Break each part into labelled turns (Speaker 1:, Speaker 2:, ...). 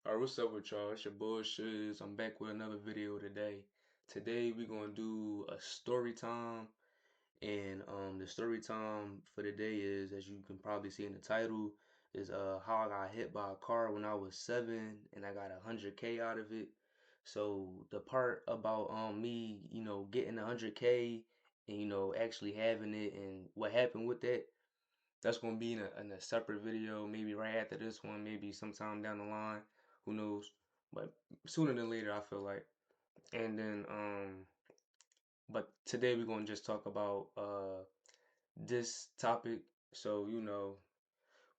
Speaker 1: Alright, what's up with y'all? It's your boy Shiz. I'm back with another video today. Today we gonna do a story time, and the story time for the day is, as you can probably see in the title, is how I got hit by a car when I was 7 and I got 100K out of it. So the part about me, getting 100K and actually having it and what happened with that, that's gonna be in a separate video, maybe right after this one, maybe sometime down the line. Who knows? But sooner than later, I feel like. And then but today we're gonna just talk about this topic. So,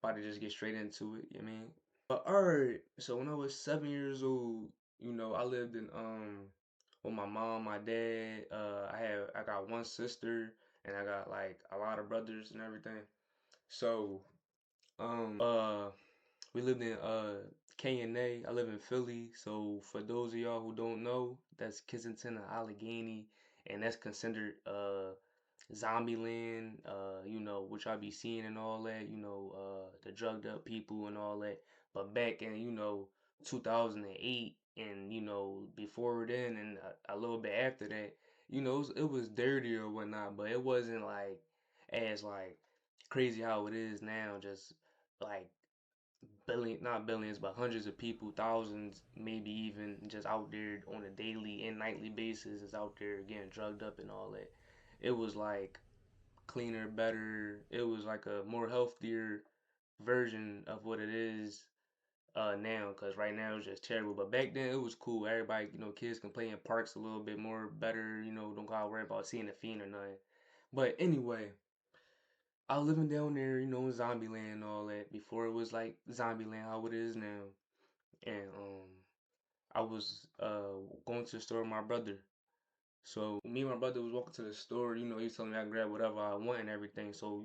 Speaker 1: about to just get straight into it, you know what I mean? But alright, so when I was 7 years old, I lived in with my mom, my dad, I got one sister and I got like a lot of brothers and everything. So we lived in K&A. I live in Philly. So for those of y'all who don't know, that's Kensington and Allegheny, and that's considered zombie land, which I be seeing and all that, the drugged up people and all that. But back in, 2008 and, before then and a little bit after that, it was dirty or whatnot, but it wasn't like as like crazy how it is now, just like billion, not billions, but hundreds of people, thousands, maybe even just out there on a daily and nightly basis is out there getting drugged up and all that. It was like cleaner, better. It was like a more healthier version of what it is now, because right now it's just terrible. But back then it was cool. Everybody, kids can play in parks a little bit more better. Don't gotta worry about seeing a fiend or nothing. But anyway, I was living down there, in Zombieland and all that before it was like Zombieland how it is now. And I was going to the store with my brother. So me and my brother was walking to the store, he was telling me I can grab whatever I want and everything. So,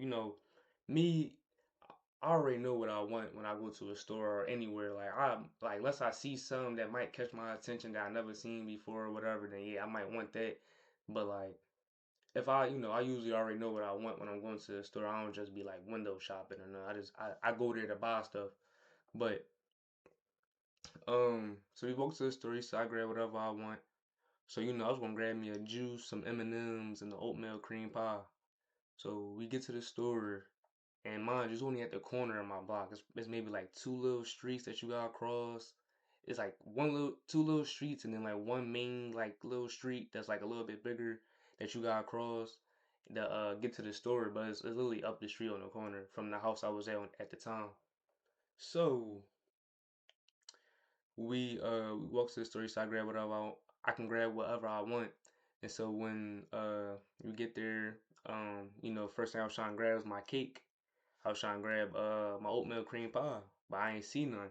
Speaker 1: me, I already know what I want when I go to a store or anywhere. Like unless I see something that might catch my attention that I never seen before or whatever, then yeah, I might want that. But like if I usually already know what I want when I'm going to the store. I don't just be like window shopping or nothing. I go there to buy stuff. But so we walked to the store, so I grabbed whatever I want. So I was gonna grab me a juice, some M&Ms, and the oatmeal cream pie. So we get to the store, and mind you, it's only at the corner of my block. It's maybe like two little streets that you gotta cross. It's like two little streets, and then like one main like little street that's like a little bit bigger that you gotta cross to get to the store. But it's literally up the street on the corner from the house I was at the time. So we walk to the store, so I grab whatever I can grab whatever I want. And so when we get there, first thing I was trying to grab was my cake. I was trying to grab my oatmeal cream pie, but I ain't see none.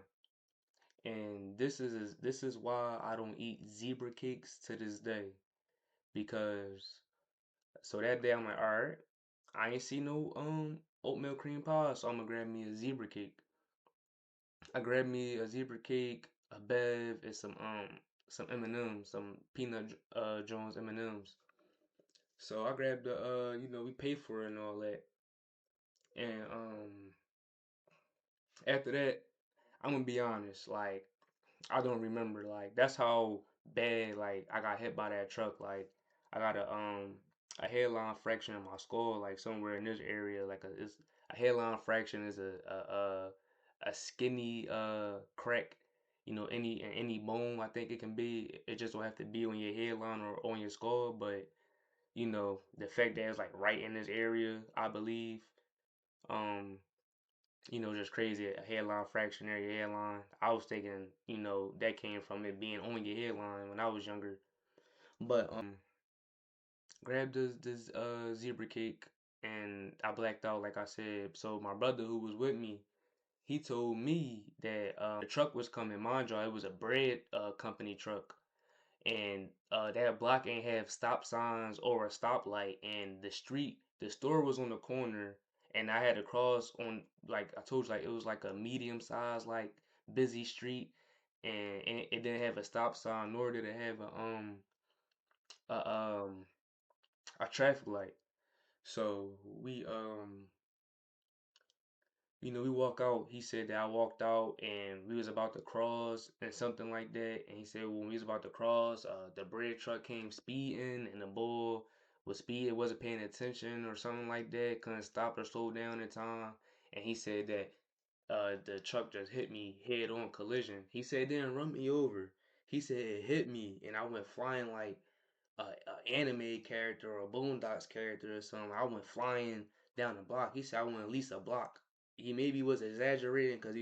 Speaker 1: And this is why I don't eat zebra cakes to this day. Because so that day I'm like, all right, I ain't see no oatmeal cream pie, so I'm gonna grab me a zebra cake. I grabbed me a zebra cake, a bev, and some M&Ms, some peanut Jones M&Ms. So I grabbed the we paid for it and all that. And after that, I'm gonna be honest, like I don't remember. Like that's how bad like I got hit by that truck. Like I got a hairline fraction in my skull, like somewhere in this area. Like a hairline fraction is a skinny crack. Any bone I think it can be. It just don't have to be on your hairline or on your skull, but the fact that it's like right in this area, I believe. Um, just crazy. A hairline fraction or your hairline. I was thinking, that came from it being on your hairline when I was younger. But grabbed this zebra cake and I blacked out like I said. So my brother who was with me, he told me that the truck was coming. Mind you, it was a bread company truck. And that block ain't have stop signs or a stoplight, and the store was on the corner, and I had to cross on, like I told you, like it was like a medium size like busy street, and it didn't have a stop sign, nor did it have a um a traffic light. So we walk out. He said that I walked out and we was about to cross and something like that. And he said when we was about to cross, the bread truck came speeding and the bull was speeding, wasn't paying attention or something like that, couldn't stop or slow down in time. And he said that the truck just hit me head on collision. He said it didn't run me over. He said it hit me and I went flying like a anime character or a Boondocks character or something. I went flying down the block. He said I went at least a block. He maybe was exaggerating because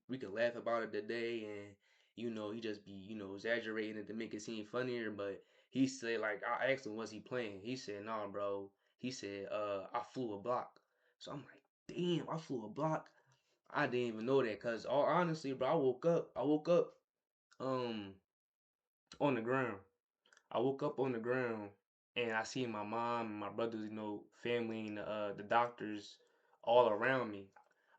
Speaker 1: we could laugh about it today and he just be exaggerating it to make it seem funnier. But he said like I asked him was he playing. He said no, bro. He said I flew a block. So I'm like damn, I flew a block. I didn't even know that because all honestly, bro, I woke up. Um on the ground. I woke up on the ground and I see my mom and my brothers, family and the doctors all around me.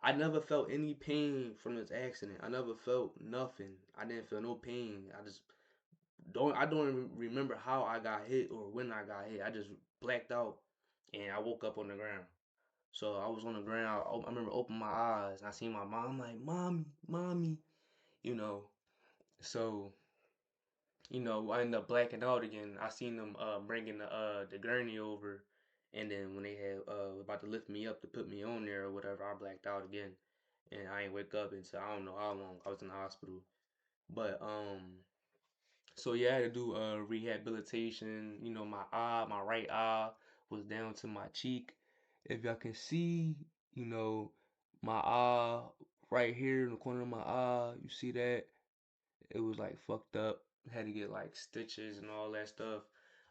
Speaker 1: I never felt any pain from this accident. I never felt nothing. I didn't feel no pain. I don't even remember how I got hit or when I got hit. I just blacked out and I woke up on the ground. So I was on the ground. I remember opening my eyes and I seen my mom. I'm like, "Mommy, mommy," you know. So I ended up blacking out again. I seen them bringing the gurney over, and then when they had about to lift me up to put me on there or whatever, I blacked out again, and I ain't wake up until I don't know how long I was in the hospital. But so yeah, I had to do rehabilitation. My right eye was down to my cheek. If y'all can see, you know, my eye right here in the corner of my eye, you see that? It was like fucked up. Had to get like stitches and all that stuff.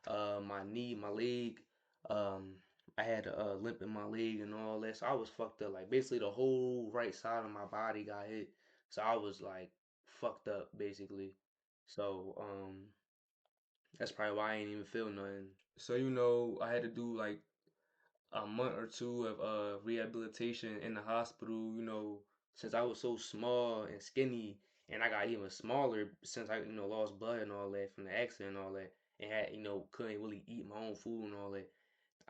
Speaker 1: My knee, my leg. Um, I had a limp in my leg and all that. So I was fucked up. Like basically the whole right side of my body got hit. So I was like fucked up basically. So that's probably why I ain't even feel nothing. So I had to do like a month or two of rehabilitation in the hospital, since I was so small and skinny and I got even smaller since I, lost blood and all that from the accident and all that and had, couldn't really eat my own food and all that.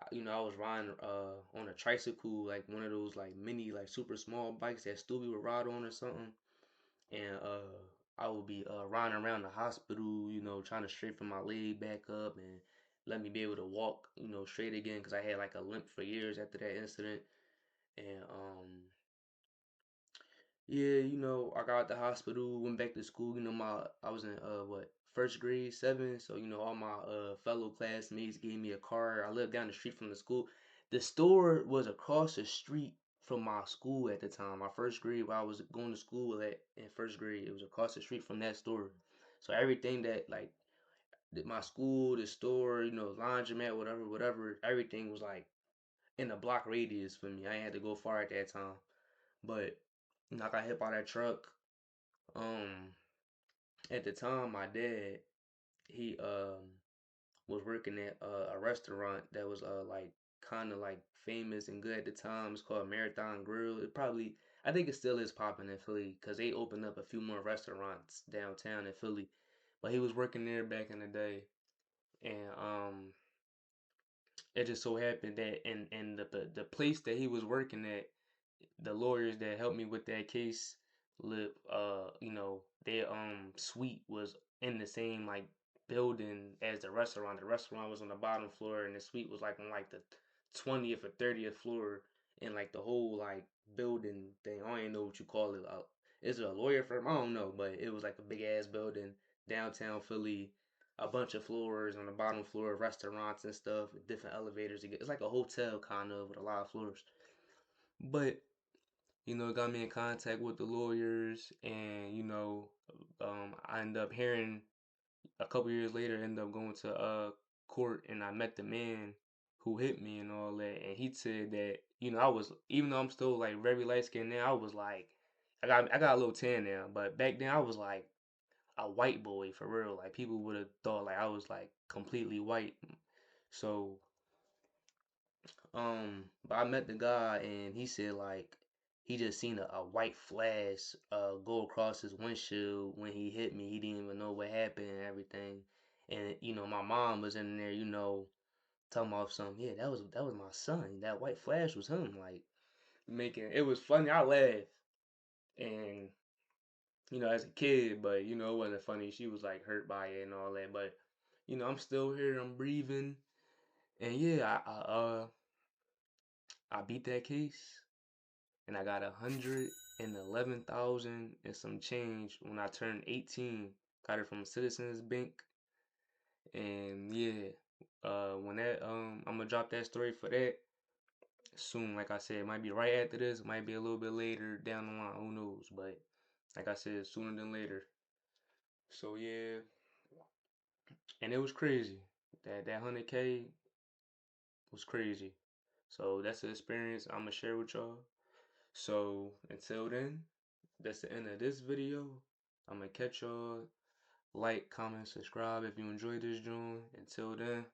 Speaker 1: I was riding on a tricycle, like one of those like mini like super small bikes that Stewie would ride on or something. And I would be riding around the hospital, trying to straighten my leg back up and let me be able to walk, straight again because I had like a limp for years after that incident. And yeah, I got out the hospital, went back to school. I was in what first grade, seven. So all my fellow classmates gave me a car. I lived down the street from the school. The store was across the street from my school at the time. My first grade, where I was going to school at in first grade, it was across the street from that store. So everything that like my school, the store, laundromat, whatever, whatever, everything was like in a block radius for me. I ain't had to go far at that time. But I got hit by that truck. Um, at the time, my dad he was working at a restaurant that was like kind of like famous and good at the time. It's called Marathon Grill. It probably I think it still is popping in Philly because they opened up a few more restaurants downtown in Philly. But he was working there back in the day, and it just so happened that in the place that he was working at, the lawyers that helped me with that case live their suite was in the same like building as the restaurant. The restaurant was on the bottom floor and the suite was like on like the 20th or 30th floor and like the whole like building thing. I don't even know what you call it. Is it a lawyer firm? I don't know, but it was like a big ass building downtown Philly, a bunch of floors on the bottom floor, restaurants and stuff, different elevators. It's like a hotel kind of with a lot of floors. But got me in contact with the lawyers, and I ended up hearing a couple years later, ended up going to court, and I met the man who hit me and all that, and he said that I was even though I'm still like very light skinned now, I was like I got a little tan now, but back then I was like a white boy for real. Like people would have thought like I was like completely white. So but I met the guy and he said like he just seen a white flash go across his windshield when he hit me. He didn't even know what happened and everything. And my mom was in there, talking about something. Yeah, that was my son. That white flash was him. Like making it was funny. I laughed, and as a kid, but it wasn't funny. She was like hurt by it and all that, but I'm still here. I'm breathing, and yeah, I beat that case, and I got 111,000 and some change when I turned 18. Got it from Citizens Bank, and yeah, when that I'm gonna drop that story for that soon. Like I said, it might be right after this, it might be a little bit later down the line. Who knows? But like I said, sooner than later. So yeah, and it was crazy. That 100K was crazy. So that's the experience I'm gonna share with y'all. So until then, that's the end of this video. I'm gonna catch y'all. Like, comment, subscribe if you enjoyed this joint. Until then.